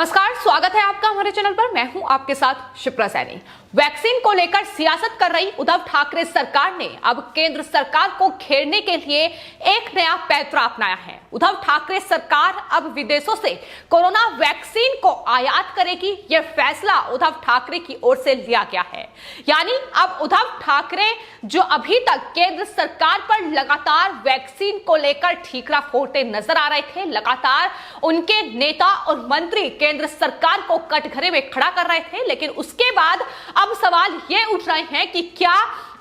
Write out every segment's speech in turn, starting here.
नमस्कार, स्वागत है आपका हमारे चैनल पर। मैं हूं आपके साथ शिप्रा सैनी। वैक्सीन को लेकर सियासत कर रही उद्धव ठाकरे सरकार ने अब केंद्र सरकार को घेरने के लिए एक नया पैंतरा अपनाया है। उद्धव ठाकरे सरकार अब विदेशों से कोरोना वैक्सीन को आयात करेगी। यह फैसला उद्धव ठाकरे की ओर से लिया गया है। यानी अब उद्धव ठाकरे जो अभी तक केंद्र सरकार पर लगातार वैक्सीन को लेकर ठीकरा फोड़ते नजर आ रहे थे, लगातार उनके नेता और मंत्री केंद्र सरकार को कटघरे में खड़ा कर रहे थे, लेकिन उसके बाद अब सवाल ये उठ रहे हैं कि क्या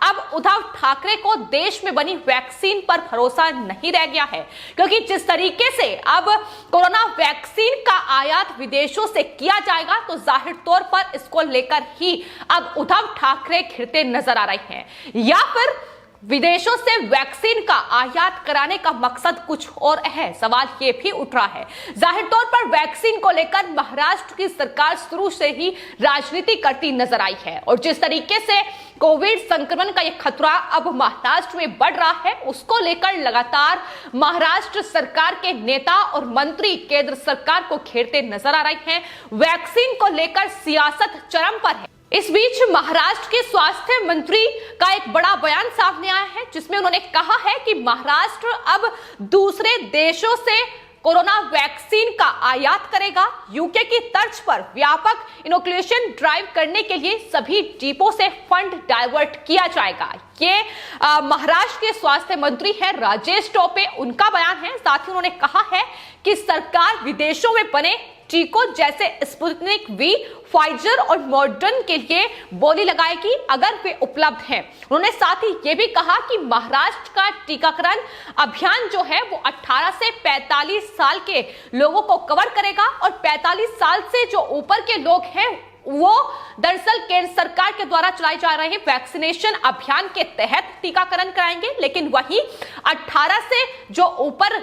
अब उद्धव ठाकरे को देश में बनी वैक्सीन पर भरोसा नहीं रह गया है? क्योंकि जिस तरीके से अब कोरोना वैक्सीन का आयात विदेशों से किया जाएगा, तो जाहिर तौर पर इसको लेकर ही अब उद्धव ठाकरे घिरते नजर आ रहे हैं, या फिर विदेशों से वैक्सीन का आयात कराने का मकसद कुछ और है। सवाल ये भी उठ रहा है। जाहिर तौर पर वैक्सीन को लेकर महाराष्ट्र की सरकार शुरू से ही राजनीति करती नजर आई है, और जिस तरीके से कोविड संक्रमण का यह खतरा अब महाराष्ट्र में बढ़ रहा है, उसको लेकर लगातार महाराष्ट्र सरकार के नेता और मंत्री केंद्र सरकार को घेरते नजर आ रहे हैं। वैक्सीन को लेकर सियासत चरम पर है। इस बीच महाराष्ट्र के स्वास्थ्य मंत्री का एक बड़ा बयान सामने आया है, जिसमें उन्होंने कहा है कि महाराष्ट्र अब दूसरे देशों से कोरोना वैक्सीन का आयात करेगा। यूके की तर्ज पर व्यापक इनोकुलेशन ड्राइव करने के लिए सभी डिपो से फंड डाइवर्ट किया जाएगा। ये महाराष्ट्र के स्वास्थ्य मंत्री हैं राजेश टोपे, उनका बयान है। साथ ही उन्होंने कहा है कि सरकार विदेशों में बने टीकों जैसे स्पुतनिक वी, फाइजर और मॉडर्न के लिए बोली लगाएगी अगर वे उपलब्ध हैं। उन्होंने साथ ही ये भी कहा कि महाराष्ट्र का टीकाकरण अभियान जो है वो 18 से 45 साल के लोगों को कवर करेगा, और 45 साल से जो ऊपर के लोग हैं वो दरअसल केंद्र सरकार के द्वारा चलाए जा रहे वैक्सीनेशन अभियान के तहत टीकाकरण कराएंगे। लेकिन वहीं 18 से जो ऊपर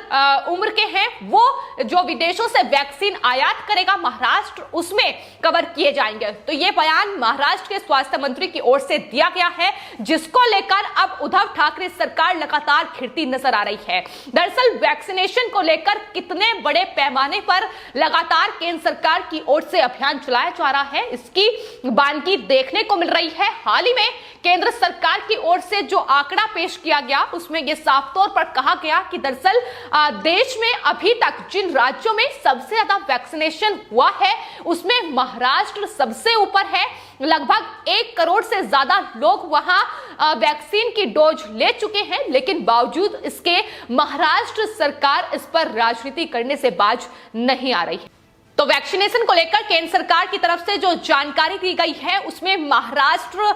उम्र के हैं वो जो विदेशों से वैक्सीन आयात करेगा महाराष्ट्र, उसमें कवर किए जाएंगे। तो ये बयान महाराष्ट्र के स्वास्थ्य मंत्री की ओर से दिया गया है, जिसको लेकर अब उद्धव ठाकरे सरकार लगातार घिरती नजर आ रही है। दरअसल वैक्सीनेशन को लेकर कितने बड़े पैमाने पर लगातार केंद्र सरकार की ओर से अभियान चलाया जा रहा है, इसकी बानगी देखने को मिल रही है। हाल ही में केंद्र सरकार की ओर से जो आंकड़ा पेश किया गया, उसमें यह साफ तौर पर कहा गया कि दरअसल देश में अभी तक जिन राज्यों में सबसे ज्यादा वैक्सीनेशन हुआ है, उसमें महाराष्ट्र सबसे ऊपर है। लगभग 1 करोड़ से ज्यादा लोग वहां वैक्सीन की डोज ले चुके हैं, लेकिन बावजूद इसके महाराष्ट्र सरकार इस पर राजनीति करने से बाज नहीं आ रही है। तो वैक्सीनेशन को लेकर केंद्र सरकार की तरफ से जो जानकारी दी गई है, उसमें महाराष्ट्र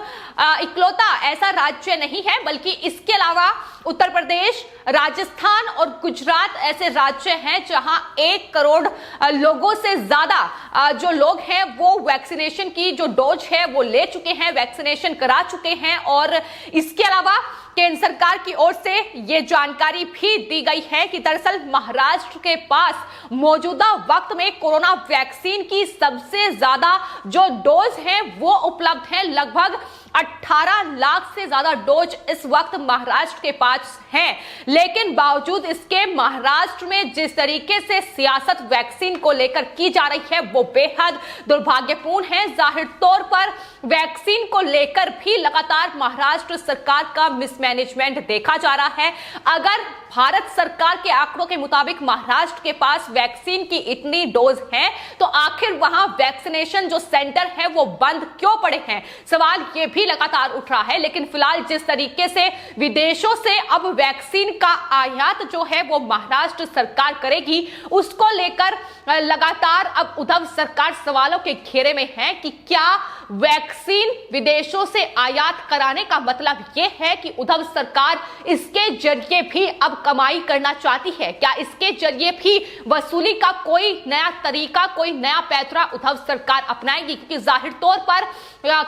इकलौता ऐसा राज्य नहीं है, बल्कि इसके अलावा उत्तर प्रदेश, राजस्थान और गुजरात ऐसे राज्य हैं जहां 1 करोड़ लोगों से ज्यादा जो लोग हैं वो वैक्सीनेशन की जो डोज है वो ले चुके हैं, वैक्सीनेशन करा चुके हैं। और इसके अलावा केंद्र सरकार की ओर से ये जानकारी भी दी गई है कि दरअसल महाराष्ट्र के पास मौजूदा वक्त में कोरोना वैक्सीन की सबसे ज्यादा जो डोज है वो उपलब्ध है। लगभग 18 लाख से ज्यादा डोज इस वक्त महाराष्ट्र के पास हैं, लेकिन बावजूद इसके महाराष्ट्र में जिस तरीके से सियासत वैक्सीन को लेकर की जा रही है वो बेहद दुर्भाग्यपूर्ण है। जाहिर तौर पर वैक्सीन को लेकर भी लगातार महाराष्ट्र सरकार का मिसमैनेजमेंट देखा जा रहा है। अगर भारत सरकार के आंकड़ों के मुताबिक महाराष्ट्र के पास वैक्सीन की इतनी डोज है, तो आखिर वहां वैक्सीनेशन जो सेंटर है वो बंद क्यों पड़े हैं? सवाल ये भी लगातार उठ रहा है। लेकिन फिलहाल जिस तरीके से विदेशों से अब वैक्सीन का आयात जो है वो महाराष्ट्र सरकार करेगी, उसको लेकर लगातार अब उद्धव सरकार सवालों के घेरे में है कि क्या वैक्सीन विदेशों से आयात कराने का मतलब यह है कि उद्धव सरकार इसके जरिए भी अब कमाई करना चाहती है? क्या इसके जरिए भी वसूली का कोई नया तरीका, कोई नया पैंतरा उद्धव सरकार अपनाएगी? क्योंकि जाहिर तौर पर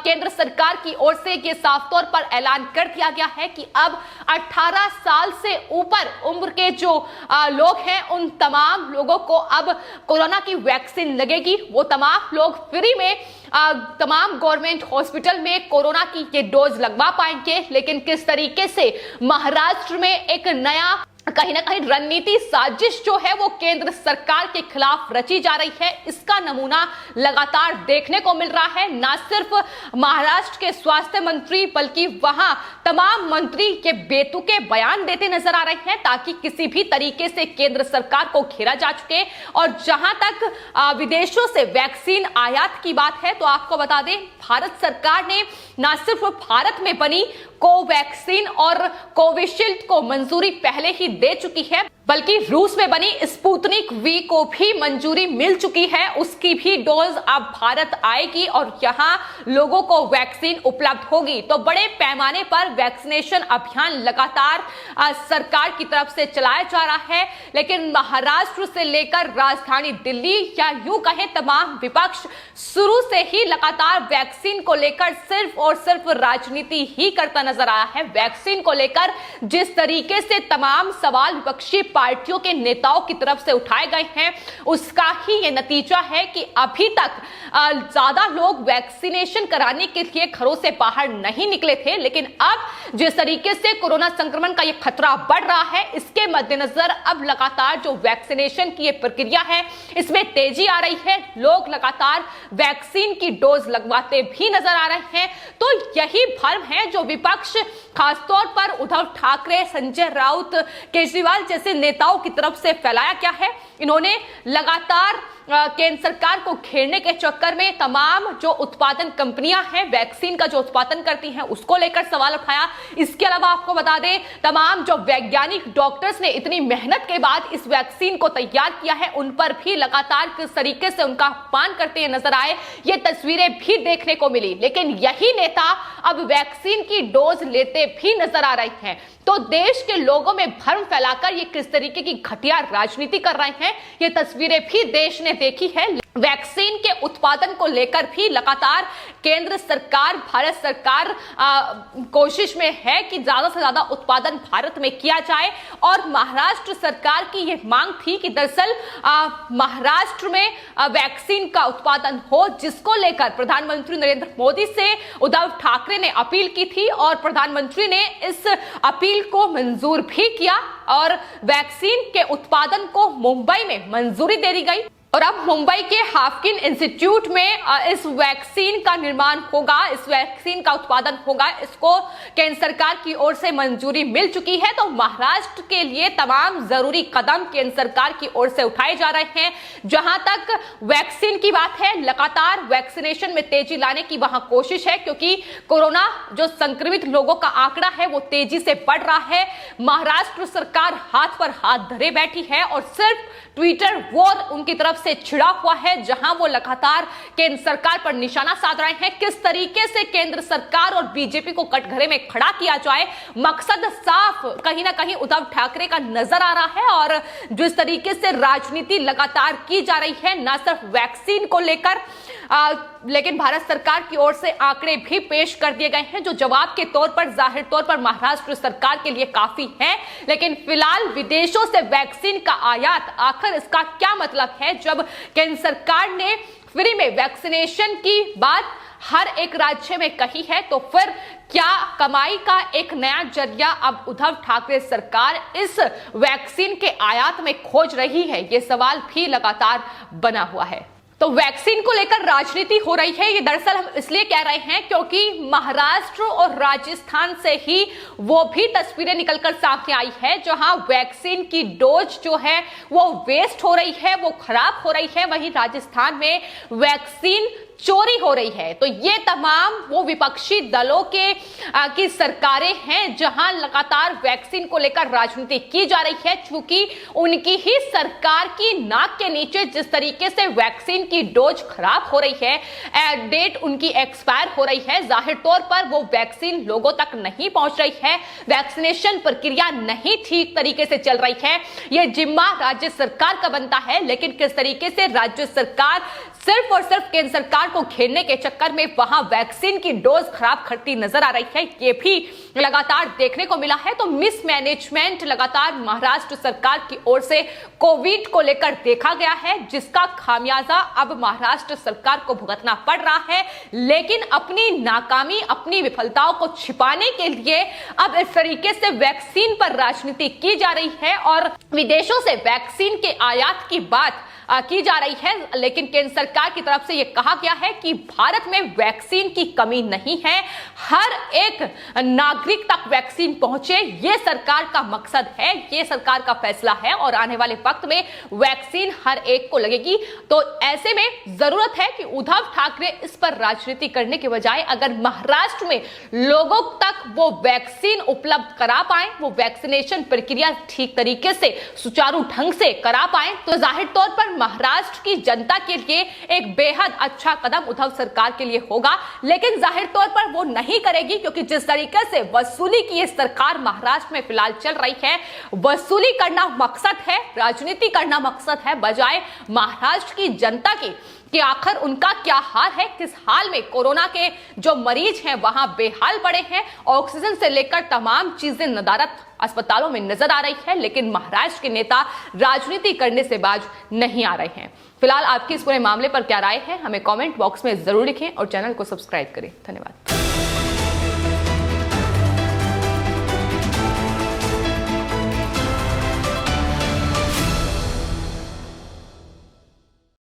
केंद्र सरकार की ओर से यह साफ तौर पर ऐलान कर दिया गया है कि अब 18 साल से ऊपर उम्र के जो लोग हैं, उन तमाम लोगों को अब कोरोना की वैक्सीन लगेगी। वो तमाम लोग फ्री में तमाम गवर्नमेंट हॉस्पिटल में कोरोना की ये डोज लगवा पाएंगे। लेकिन किस तरीके से महाराष्ट्र में एक नया कहीं ना कहीं रणनीति साजिश जो है वो केंद्र सरकार के खिलाफ रची जा रही है, इसका नमूना लगातार देखने को मिल रहा है। ना सिर्फ महाराष्ट्र के स्वास्थ्य मंत्री बल्कि वहां तमाम मंत्री के बेतुके बयान देते नजर आ रहे हैं ताकि किसी भी तरीके से केंद्र सरकार को घेरा जा सके। और जहां तक विदेशों से वैक्सीन आयात की बात है तो आपको बता दें, भारत सरकार ने ना सिर्फ भारत में बनी कोवैक्सीन और कोविशील्ड को मंजूरी पहले ही दे चुकी है, बल्कि रूस में बनी स्पुतनिक वी को भी मंजूरी मिल चुकी है। उसकी भी डोज अब भारत आएगी और यहां लोगों को वैक्सीन उपलब्ध होगी। तो बड़े पैमाने पर वैक्सीनेशन अभियान लगातार सरकार की तरफ से चलाया जा रहा है, लेकिन महाराष्ट्र से लेकर राजधानी दिल्ली या यूं कहें तमाम विपक्ष शुरू से ही लगातार वैक्सीन को लेकर सिर्फ और सिर्फ राजनीति ही करता नजर आया है। वैक्सीन को लेकर जिस तरीके से तमाम सवाल विपक्षी पार्टियों के नेताओं की तरफ से उठाए गए हैं, उसका ही ये नतीजा है कि अभी तक ज्यादा लोग वैक्सीनेशन कराने के लिए घरों से बाहर नहीं निकले थे। लेकिन अब जिस तरीके से कोरोना संक्रमण का ये खतरा बढ़ रहा है, इसके मद्देनजर अब लगातार जो वैक्सीनेशन की ये प्रक्रिया है इसमें तेजी आ रही है। लोग लगातार वैक्सीन की डोज लगवाते भी नजर आ रहे हैं। तो यही भ्रम है जो विपक्ष खासतौर पर उद्धव ठाकरे, संजय राउत, केजरीवाल जैसे नेताओं की तरफ से फैलाया क्या है। इन्होंने लगातार केंद्र सरकार को घेरने के चक्कर में तमाम जो उत्पादन कंपनियां हैं, वैक्सीन का जो उत्पादन करती हैं, उसको लेकर सवाल उठाया। इसके अलावा आपको बता दें, तमाम जो वैज्ञानिक डॉक्टर्स ने इतनी मेहनत के बाद इस वैक्सीन को तैयार किया है, उन पर भी लगातार किस तरीके से उनका अपमान करते हुए नजर आए, ये तस्वीरें भी देखने को मिली। लेकिन यही नेता अब वैक्सीन की डोज लेते भी नजर आ रहे हैं। तो देश के लोगों में भ्रम फैलाकर ये किस तरीके की घटिया राजनीति कर रहे हैं, ये तस्वीरें भी देश ने देखी है। वैक्सीन के उत्पादन को लेकर भी लगातार केंद्र सरकार, भारत सरकार कोशिश में है कि ज्यादा से ज्यादा उत्पादन भारत में किया जाए। और महाराष्ट्र सरकार की यह मांग थी कि दरअसल महाराष्ट्र में वैक्सीन का उत्पादन हो, जिसको लेकर प्रधानमंत्री नरेंद्र मोदी से उद्धव ठाकरे ने अपील की थी और प्रधानमंत्री ने इस अपील को मंजूर भी किया और वैक्सीन के उत्पादन को मुंबई में मंजूरी दे दी गई। और अब मुंबई के हाफकिन इंस्टीट्यूट में इस वैक्सीन का निर्माण होगा, इस वैक्सीन का उत्पादन होगा। इसको केंद्र सरकार की ओर से मंजूरी मिल चुकी है। तो महाराष्ट्र के लिए तमाम जरूरी कदम केंद्र सरकार की ओर से उठाए जा रहे हैं। जहां तक वैक्सीन की बात है, लगातार वैक्सीनेशन में तेजी लाने की वहां कोशिश है, क्योंकि कोरोना जो संक्रमित लोगों का आंकड़ा है वो तेजी से बढ़ रहा है। महाराष्ट्र सरकार हाथ पर हाथ धरे बैठी है और सिर्फ ट्विटर वॉर उनकी तरफ से छिड़ा हुआ है, जहां वो लगातार केंद्र सरकार पर निशाना साध रहे हैं। किस तरीके से केंद्र सरकार और बीजेपी को कटघरे में खड़ा किया जाए, मकसद साफ कहीं ना कहीं उद्धव ठाकरे का नजर आ रहा है। और जिस तरीके से राजनीति लगातार की जा रही है, न सिर्फ वैक्सीन को लेकर लेकिन भारत सरकार की ओर से आंकड़े भी पेश कर दिए गए हैं, जो जवाब के तौर पर जाहिर तौर पर महाराष्ट्र सरकार के लिए काफी है। लेकिन फिलहाल विदेशों से वैक्सीन का आयात, आखिर इसका क्या मतलब है? जब केंद्र सरकार ने फ्री में वैक्सीनेशन की बात हर एक राज्य में कही है, तो फिर क्या कमाई का एक नया जरिया अब उद्धव ठाकरे सरकार इस वैक्सीन के आयात में खोज रही है? ये सवाल भी लगातार बना हुआ है। तो वैक्सीन को लेकर राजनीति हो रही है, ये दरअसल हम इसलिए कह रहे हैं क्योंकि महाराष्ट्र और राजस्थान से ही वो भी तस्वीरें निकलकर सामने आई है जहां वैक्सीन की डोज जो है वो वेस्ट हो रही है, वो खराब हो रही है। वहीं राजस्थान में वैक्सीन चोरी हो रही है। तो ये तमाम वो विपक्षी दलों की सरकारें हैं जहां लगातार वैक्सीन को लेकर राजनीति की जा रही है, क्योंकि उनकी ही सरकार की नाक के नीचे जिस तरीके से वैक्सीन की डोज खराब हो रही है, डेट उनकी एक्सपायर हो रही है, जाहिर तौर पर वो वैक्सीन लोगों तक नहीं पहुंच रही है, वैक्सीनेशन प्रक्रिया नहीं ठीक तरीके से चल रही है। यह जिम्मा राज्य सरकार का बनता है, लेकिन किस तरीके से राज्य सरकार सिर्फ और सिर्फ केंद्र सरकार सरकार को घेरने के चक्कर में वहां वैक्सीन की डोज खराब करती नजर आ रही है, ये भी लगातार देखने को मिला है। तो मिसमैनेजमेंट लगातार महाराष्ट्र सरकार की ओर से कोविड को लेकर देखा गया है, जिसका खामियाजा अब महाराष्ट्र सरकार को भुगतना पड़ रहा है। लेकिन अपनी नाकामी, अपनी विफलताओं को छिपाने के लिए अब इस तरीके से वैक्सीन पर राजनीति की जा रही है और विदेशों से वैक्सीन के आयात की बात की जा रही है। लेकिन केंद्र सरकार की तरफ से यह कहा गया है कि भारत में वैक्सीन की कमी नहीं है, हर एक नागरिक तक वैक्सीन पहुंचे, यह सरकार का मकसद है, यह सरकार का फैसला है और आने वाले वक्त में वैक्सीन हर एक को लगेगी। तो ऐसे में जरूरत है कि उद्धव ठाकरे इस पर राजनीति करने के बजाय अगर महाराष्ट्र में लोगों तक वो वैक्सीन उपलब्ध करा पाए, वो वैक्सीनेशन प्रक्रिया ठीक तरीके से सुचारू ढंग से करा पाए, तो जाहिर तौर पर महाराष्ट्र की जनता के लिए एक बेहद अच्छा कदम उद्धव सरकार के लिए होगा। लेकिन जाहिर तौर पर वो नहीं करेगी, क्योंकि जिस तरीके से वसूली की ये सरकार महाराष्ट्र में फिलहाल चल रही है, वसूली करना मकसद है, राजनीति करना मकसद है, बजाय महाराष्ट्र की जनता की कि आखिर उनका क्या हाल है, किस हाल में कोरोना के जो मरीज हैं वहां बेहाल पड़े हैं, ऑक्सीजन से लेकर तमाम चीजें नदारद अस्पतालों में नजर आ रही है। लेकिन महाराष्ट्र के नेता राजनीति करने से बाज नहीं आ रहे हैं। फिलहाल आपकी इस पूरे मामले पर क्या राय है, हमें कमेंट बॉक्स में जरूर लिखें और चैनल को सब्सक्राइब करें। धन्यवाद।